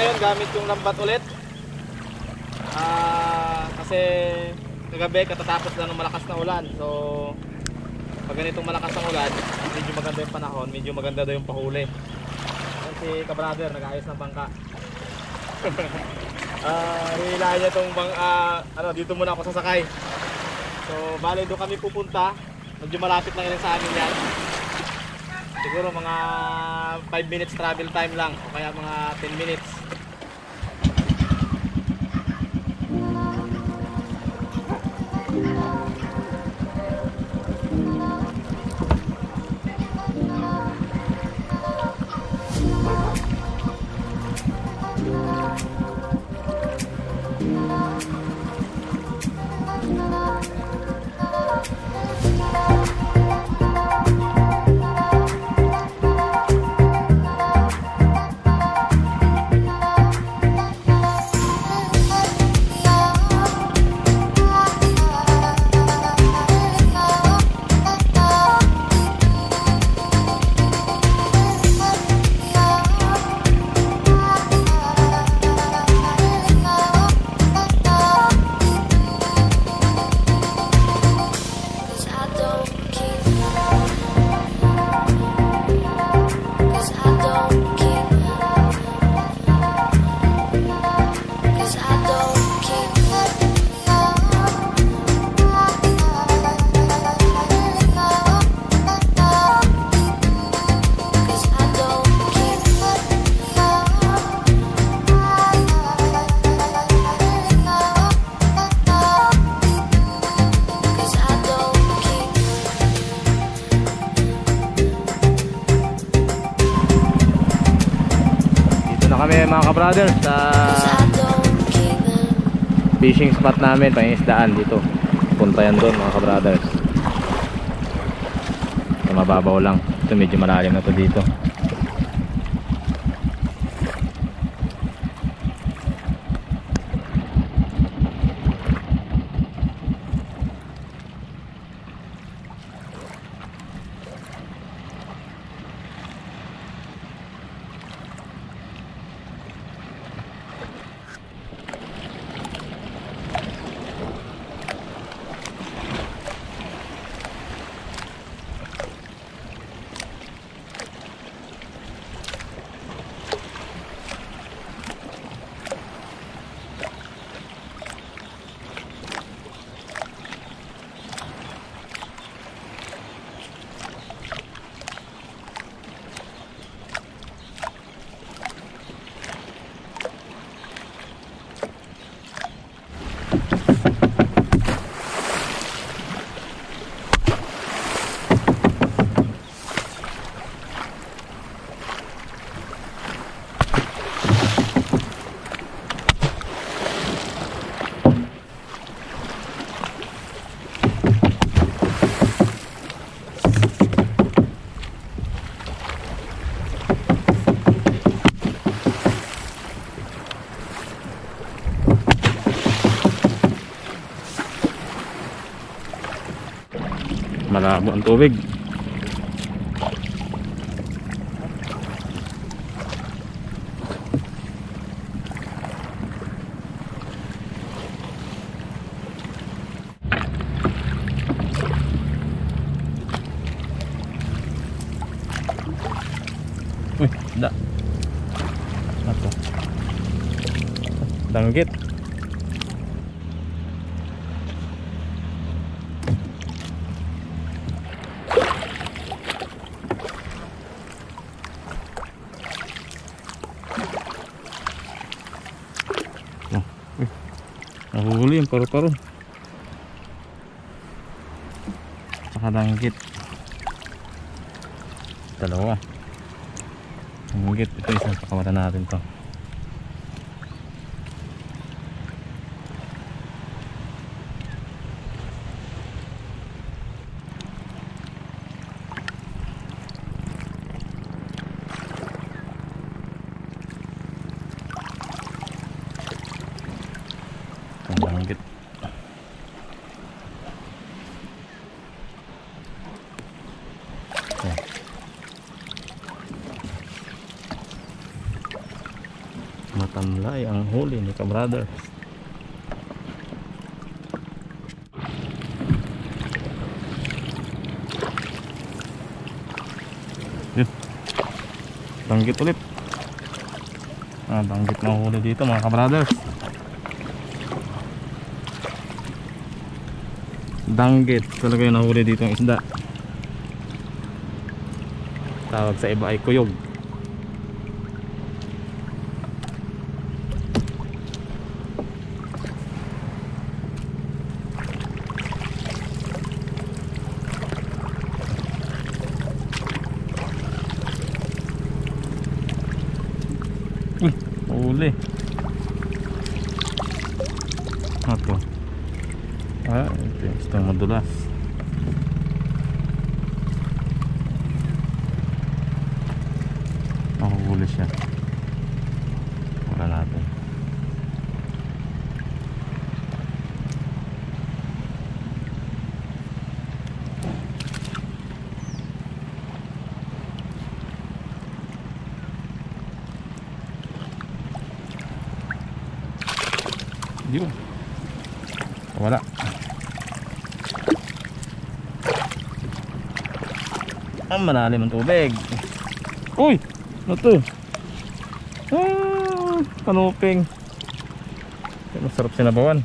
ngayon gamit yung lambat ulit. Kasi kagabi katatapos lang ng malakas na ulan. So pag ganitong malakas na ulan, medyo maganda yung panahon, medyo maganda daw yung pahuli. Yan si ka-brother, nag-ayos ng bangka. Hihilahin niya itong dito muna ako sasakay. So bali doon kami pupunta. Medyo malapit lang yun sa amin yan. Siguro mga 5 minutes travel time lang o kaya mga 10 minutes. Kami mga ka-brother sa fishing spot namin, pangisdaan dito. Punta yan doon mga ka-brothers. Mababaw lang. Ito medyo malalim na to dito. Malabo ang tubig. Uy, da. Apa? Danggit. Nahuli yung paru-paro. Saka danggit. Dalawa. Danggit. Ito isang pakamata natin to. Danggit. Tamlay ang huli ni ka-brother. Yun, danggit ulit. Danggit na huli dito mga ka-brothers. Danggit talaga yung nahuli dito ang isda. Tawag sa iba ay kuyog. Huli. Ito. Ito yung isang madulas. Nakahuli siya. Wala natin. Yun. Wala. Ang malalim ang tubig. Uy! Ano to? Kanuping. Masarap sinabawan.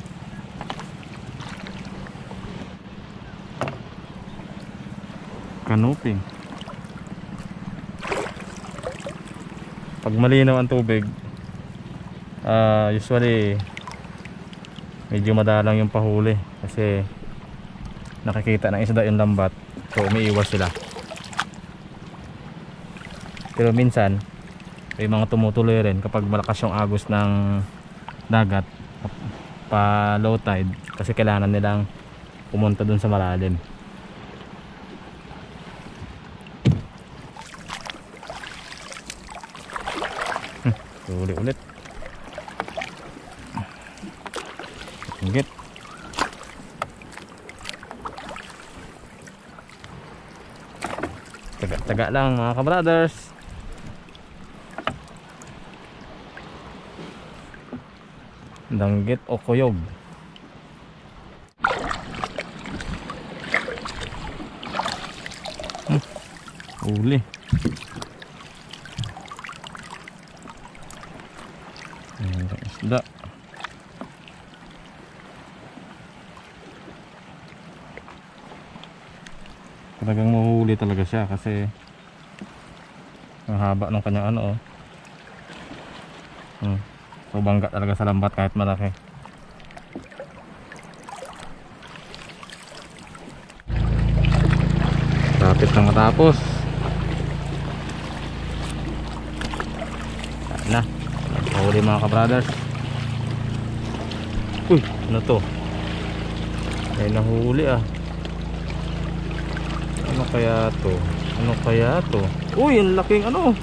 Kanuping. Pag malinaw ang tubig, usually medyo madalang yung pahuli kasi nakikita ng isda yung lambat, so umiiwas sila. Pero minsan may mga tumutuloy rin kapag malakas yung agos ng dagat pa low tide, kasi kailangan nilang pumunta dun sa malalim. Huli ulit. Inggit. Taga-taga lang mga ka-brothers. Danggit o kuyog. Huli. Ayan, isda. Talagang mahuhuli talaga siya kasi ang haba ng kanyang ano. So bangga talaga sa lambat kahit malaki. Lapit na matapos. Saan na? Mahuli mga ka-brothers. Uy, ano to? Ay nahuli ah. Ano kaya to? Ano kaya to? Uy, ang laking ano.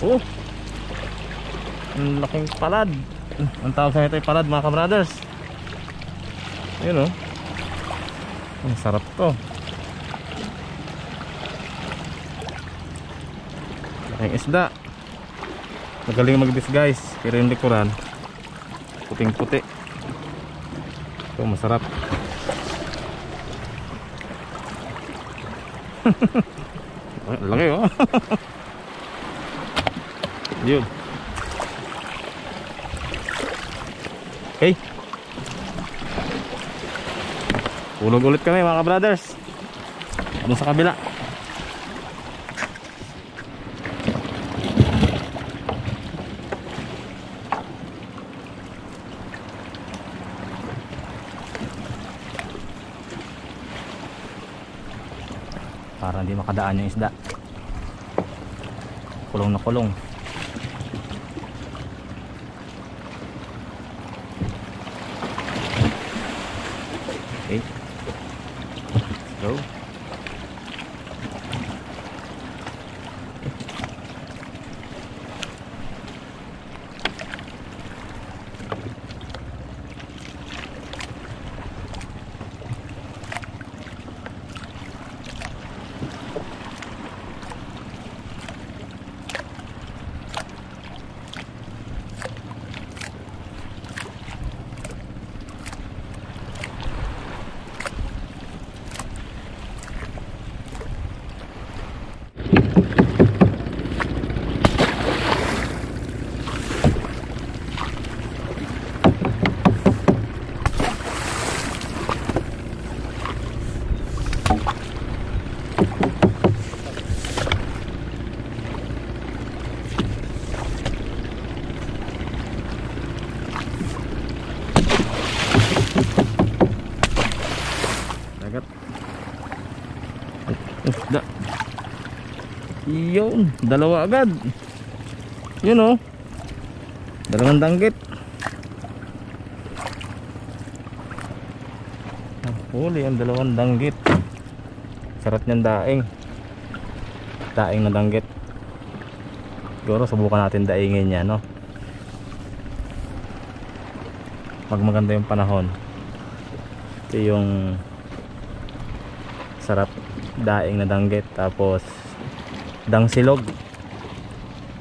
Oh, ang laking palad. Ang tawag sa ito ay palad mga ka-brothers. Ayun oh. Ang sarap to. Laking isda. Magaling mag-disguise. Pero yung likuran puting puti. Ito masarap. Laki oh. Yun. Okay. Ulog ulit kami mga ka-brothers. Doon sa kabila. Para hindi makadaan yung isda. Kulong na kulong. Okay. Let's go. Dagat. Isda. Yun, dalawa agad. Yun oh. Dalawang danggit. Huli ang dalawang danggit. Sarap niyang daing. Daing na danggit. Siguro subukan natin daingin niya, no? Pag maganda yung panahon, ito yung sarap daing na danggit. Tapos dang silog.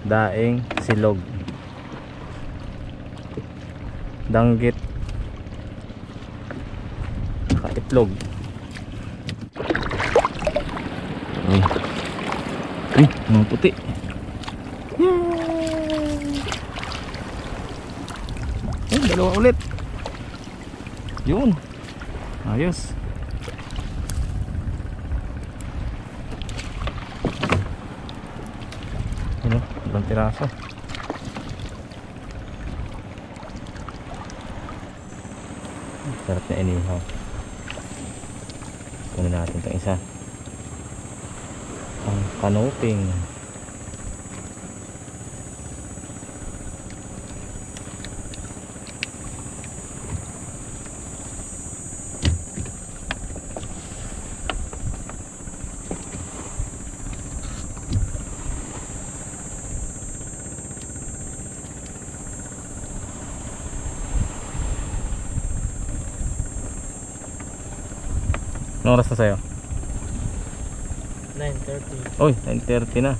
Daing silog. Danggit itlog. Mga puti. Dalawa ulit. Yun. Ayos. Ano? Ilang piraso. Sarap na inihaw. Kunin natin itong isa. Ang kanuping. Anong oras na sa'yo? 9:30. Uy, 9:30 na.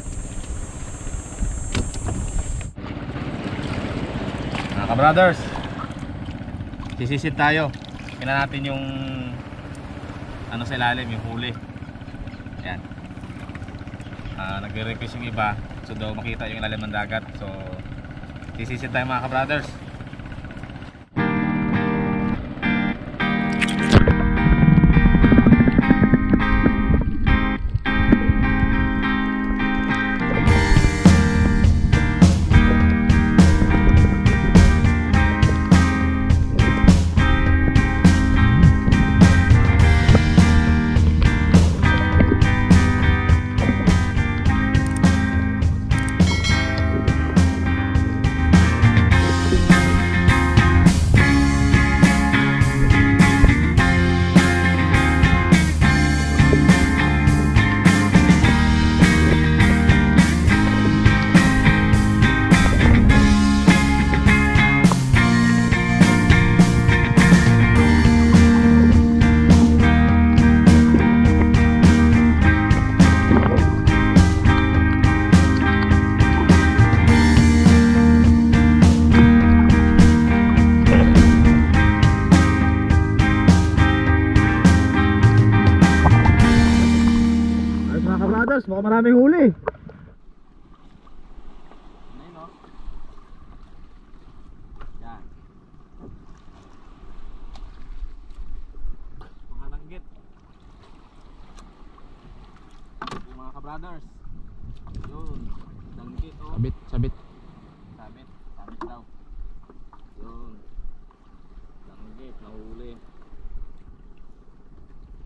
Mga ka-brothers, sisisid tayo. Tingnan natin yung ano sa ilalim, yung huli. Ayan. Nagre-request yung iba, so daw makita yung ilalim ng dagat. So sisisid tayo mga ka-brothers. Mukhang maraming huli. Ayun o. Yan. Mga langgit. Yung mga ka-brothers. Yun. Langgit o. Sabit, sabit. Sabit, sabit daw. Yun. Langgit, nahuli.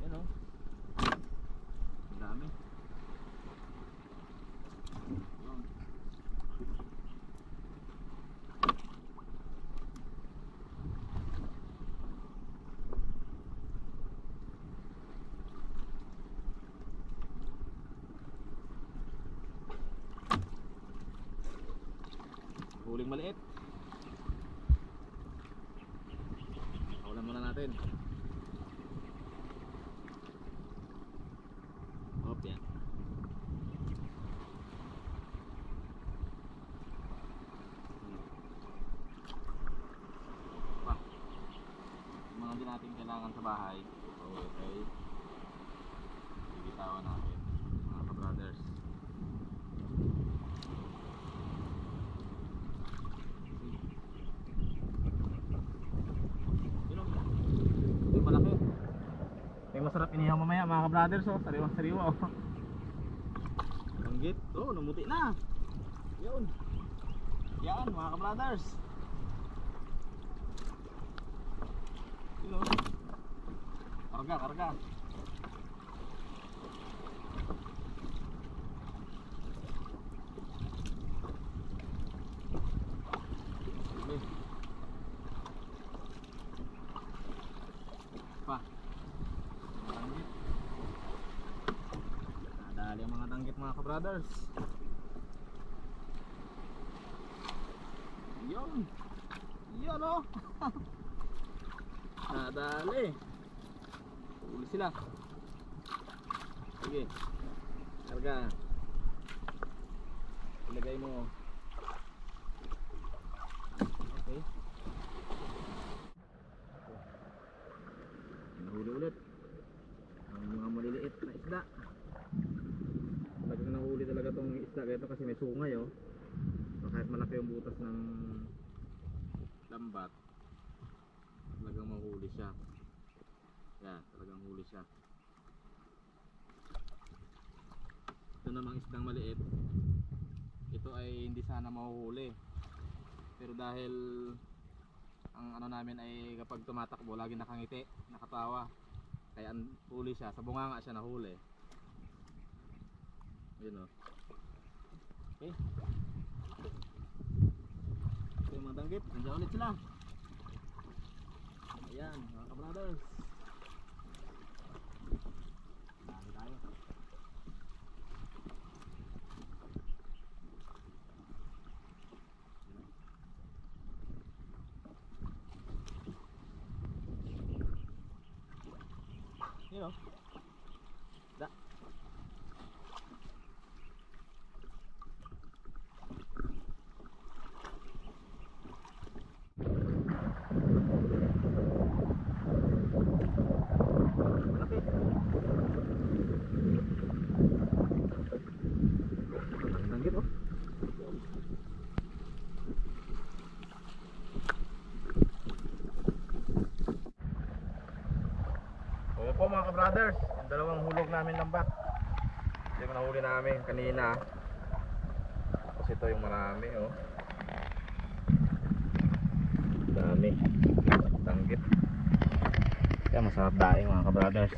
Yan o. Ang dami. Huling maliit. Kawalan muna natin. Hop, yan. Mga din natin kailangan sa bahay. Okay. Bibitawan natin mga ka-brothers. Malaki. May masarap inihaw mamaya. Ayan mga ka-brothers, oh, sariwa oh. Danggit, oh, namuti na. Yun. Yan mga ka-brothers. Yun oh. Karga. Okay. Pa. Danggit. Nadali ang mga danggit mga ka-brothers. Yun oh. Nadali. Uli sila. Sige. Karga. Ilagay mo. Okay. Nahuli ulit ang mga maliliit na isda. Talagang nahuli talaga tong isda ganito kasi may sungay oh. So kahit malaki yung butas ng lambat, talagang mahuli siya. Yan, talagang huli siya. Ito namang isdang maliit, ito ay hindi sana mahuhuli, pero dahil ang ano namin ay kapag tumatakbo lagi nakangiti, nakatawa, kaya huli siya, sa bunganga siya nahuli. Yun o. Okay. Ito yung mga danggit, nandiyan ulit sila. Ayan mga ka-brothers, dami tayo. Yun o. Da. Malaki. Ang danggit oh. Oo po mga ka-brothers, yung dalawang hulog namin lambat. Ito yung nahuli namin kanina. Tapos ito yung marami oh. Dami. Danggit. Kaya masarap daing mga ka-brothers.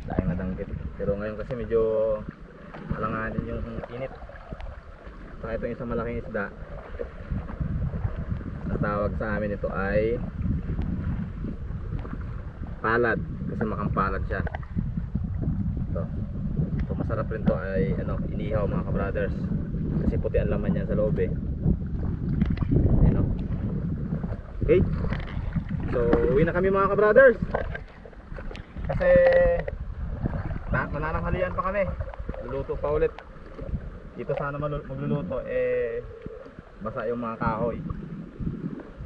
Daing na danggit. Pero ngayon kasi medyo alanganin yung init. Saka itong isang malaking isda, ang tawag sa amin ito ay palad. Kasi makampalad siya. Ito masarap rin to ay ano, inihaw mga ka-brothers. Kasi puti ang laman niya sa loob eh. Ayun oh. Okay. So uwi na kami mga ka-brothers. Kasi manananghalian pa kami. Luluto pa ulit. Dito sana magluluto eh basa yung mga kahoy.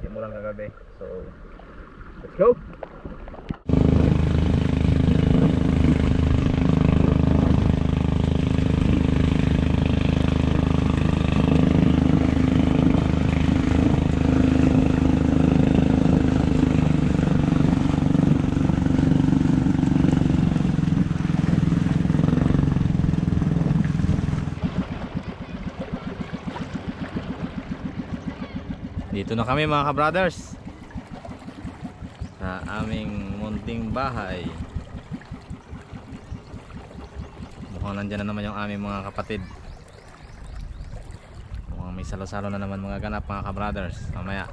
Simulan kagabi. So let's go. Dito na kami mga ka-brothers sa aming munting bahay. Mukhang nandyan na naman yung aming mga kapatid. Mukhang may salo-salo na naman mga ganap mga ka-brothers. Mamaya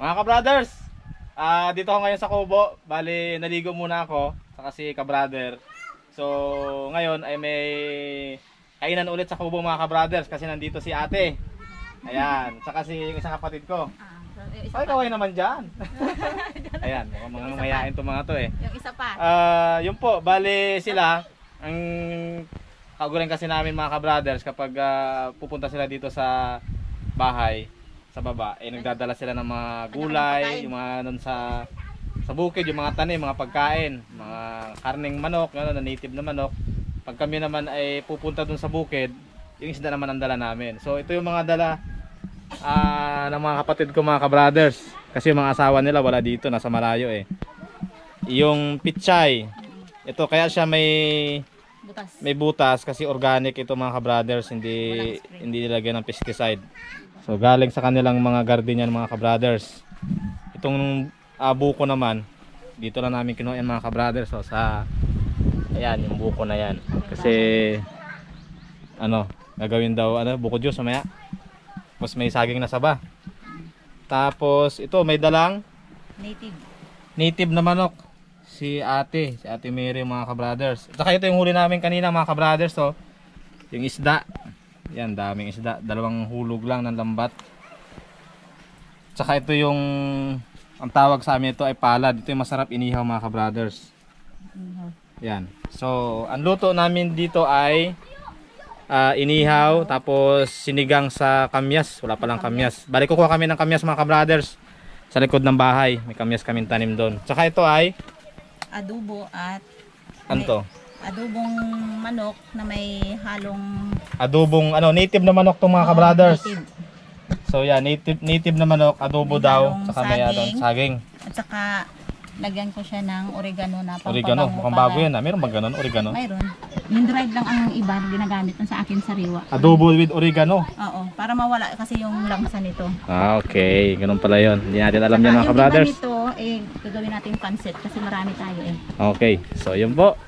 mga ka-brothers, dito ako ngayon sa Kubo. Bali naligo muna ako saka si ka-brother. So ngayon ay may kainan ulit sa Kubo mga ka-brothers kasi nandito si ate. Ayan, saka si yung isang kapatid ko. Ay, kaway naman dyan. Ayan, mukhang mga mayayain itong mga to eh. Yung isa pa. Yun po, bali sila, ang kagulan kasi namin mga ka-brothers kapag pupunta sila dito sa bahay, sa baba, eh nagdadala sila ng mga gulay, yung mga nun sa bukid, yung mga tanim, mga pagkain, mga karning manok, na native na manok. Pag kami naman ay pupunta dun sa bukid, yung isda naman ang dala namin. So ito yung mga dala ng mga kapatid ko, mga ka-brothers. Kasi yung mga asawa nila wala dito, nasa malayo eh. Yung pichay, ito kaya siya may butas kasi organic ito, mga ka-brothers, hindi nilagyan ng pesticide. So galing sa kanilang mga garden yan, mga ka-brothers. Itong buko naman, dito lang namin kinuha yan, mga ka-brothers. So ayan, yung buko na yan. Kasi gagawin daw buko juice mamaya. Tapos may saging na saba. Tapos ito may dalang native na manok. Si Ate Mary, mga ka-brothers. At saka ito yung huli namin kanina, mga ka-brothers, so yung isda. Yan, daming isda, 2 hulog lang ng lambat. At saka ito yung ang tawag sa amin ito ay palad. Ito yung masarap inihaw, mga ka-brothers. Yan. So, ang luto namin dito ay inihaw, tapos sinigang sa kamyas. Wala palang kamyas. Balik kukuha kami ng kamyas, mga ka-brothers, sa likod ng bahay. May kamyas kaming tanim doon. Tsaka ito ay adobo at adobong manok na may halong native na manok tong, mga ka-brothers. Native. So yan, native na manok, adobo May daw, halong saka may saging. At saka lagyan ko siya ng oregano na Oregano, pampabango mukhang para- bago yan. Meron bang ganun, oregano? Mayroon. Yung dried lang ang iba ginagamit sa akin sariwa. Adobo with oregano. Oo, para mawala kasi yung langsa nito. Okay, ganun pala yun. Hindi natin alam yan, mga Yung ka-brothers. iba nito, gagawin natin pancit kasi marami tayo eh. Okay, so yun po.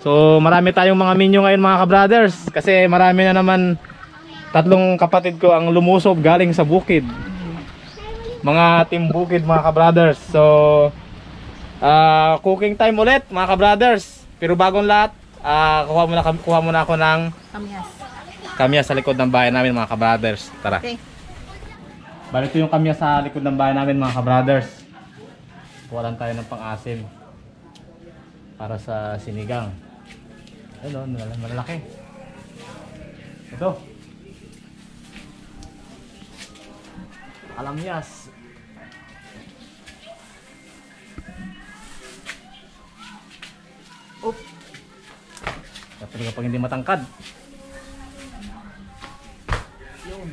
So marami tayong mga menu ngayon, mga ka-brothers. Kasi marami na naman, 3 kapatid ko ang lumusob galing sa bukid. Mga team bukid, mga ka-brothers. So cooking time ulit, mga ka-brothers. Pero bagong lahat, kuha muna ako ng kamyas sa likod ng bahay namin, mga ka-brothers. Tara. Okay. Bali, ito yung kamyas sa likod ng bahay namin, mga ka-brothers. Kuha lang tayo ng pang-asim para sa sinigang. Ayun, malalaki. Ito. Alamyas. Oop. Kapag kapag hindi matangkad. Yun.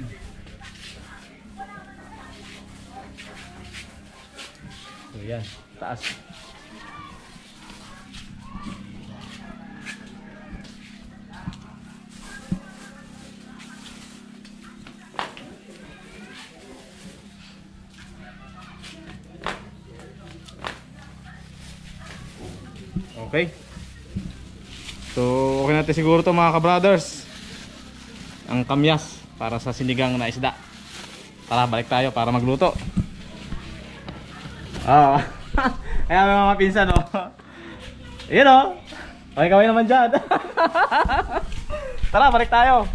So yan, taas. Okay. So, okay natin siguro to, mga ka-brothers. Ang kamyas para sa sinigang na isda. Tara, balik tayo para magluto. Kaya may mga pinsan, oh. Ayan, oh. Okay, kaway naman dyan. Tara, balik tayo.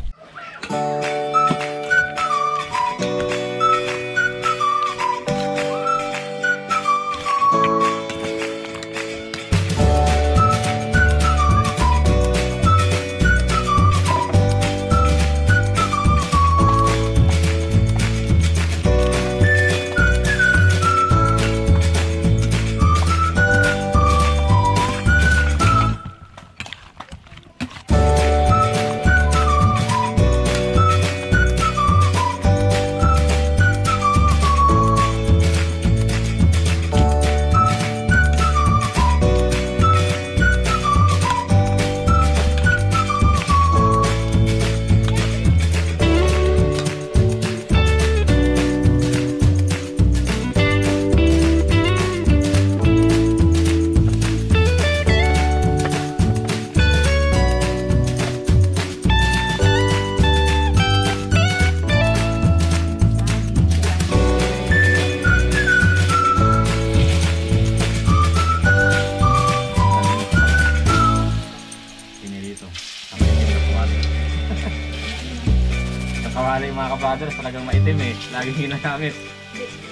Kawali, mga ka-brothers, talagang maitim eh. Laging ginagamit.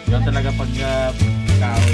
Yun talaga pag kahoy.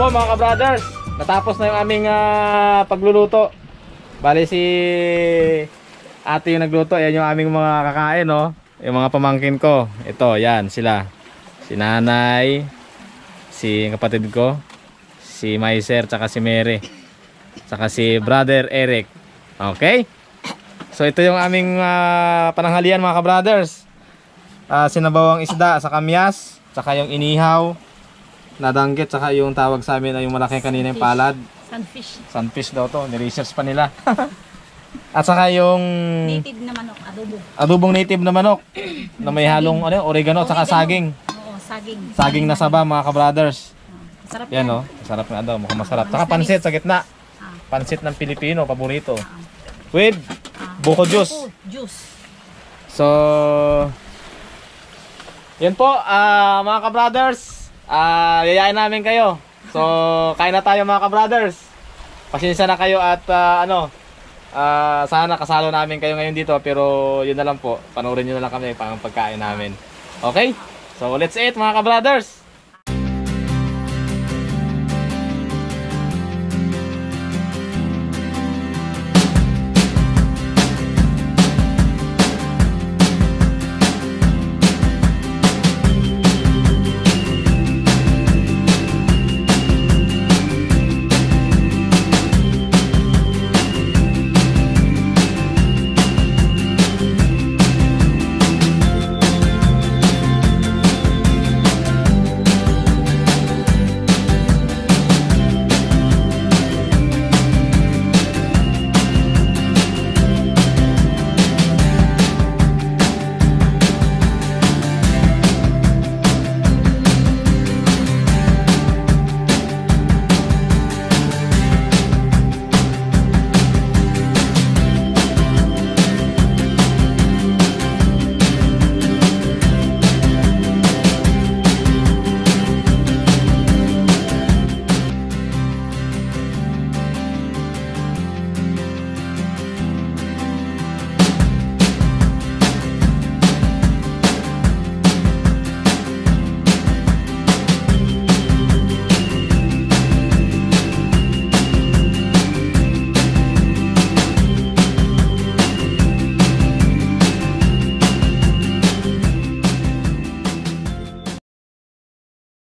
po mga ka-brothers, natapos na yung aming pagluluto. Bali si ate yung nagluto, yan yung aming mga kakain, no? Yung mga pamangkin ko. Ito, yan sila. Si nanay, si kapatid ko, si Maiser, tsaka si Mary, tsaka si brother Eric. Okay? So ito yung aming pananghalian mga ka-brothers. Sinabawang isda sa kamyas, tsaka yung inihaw na danggit, tsaka yung tawag sa amin ay yung malaki kanina yung palad. Sunfish. Sunfish daw to, ni-research pa nila. At saka yung Native na manok, adobo. adobong native na manok na may halong oregano at saka saging. Oo, saging. Saging na saba mga ka-brothers. Sarap Yan yan. oh, masarap na daw, mukhang masarap. Saka pansit sa gitna. Ah. Pansit ng Pilipino, paborito. With buko juice. Oh, juice. So, yan po mga ka-brothers. Yayain namin kayo. So, kain na tayo mga ka-brothers. Pasensya na kayo at sana kasalo namin kayo ngayon dito. Pero yun na lang po, panoorin nyo na lang kami pang pagkain namin. Okay? So, let's eat mga ka-brothers.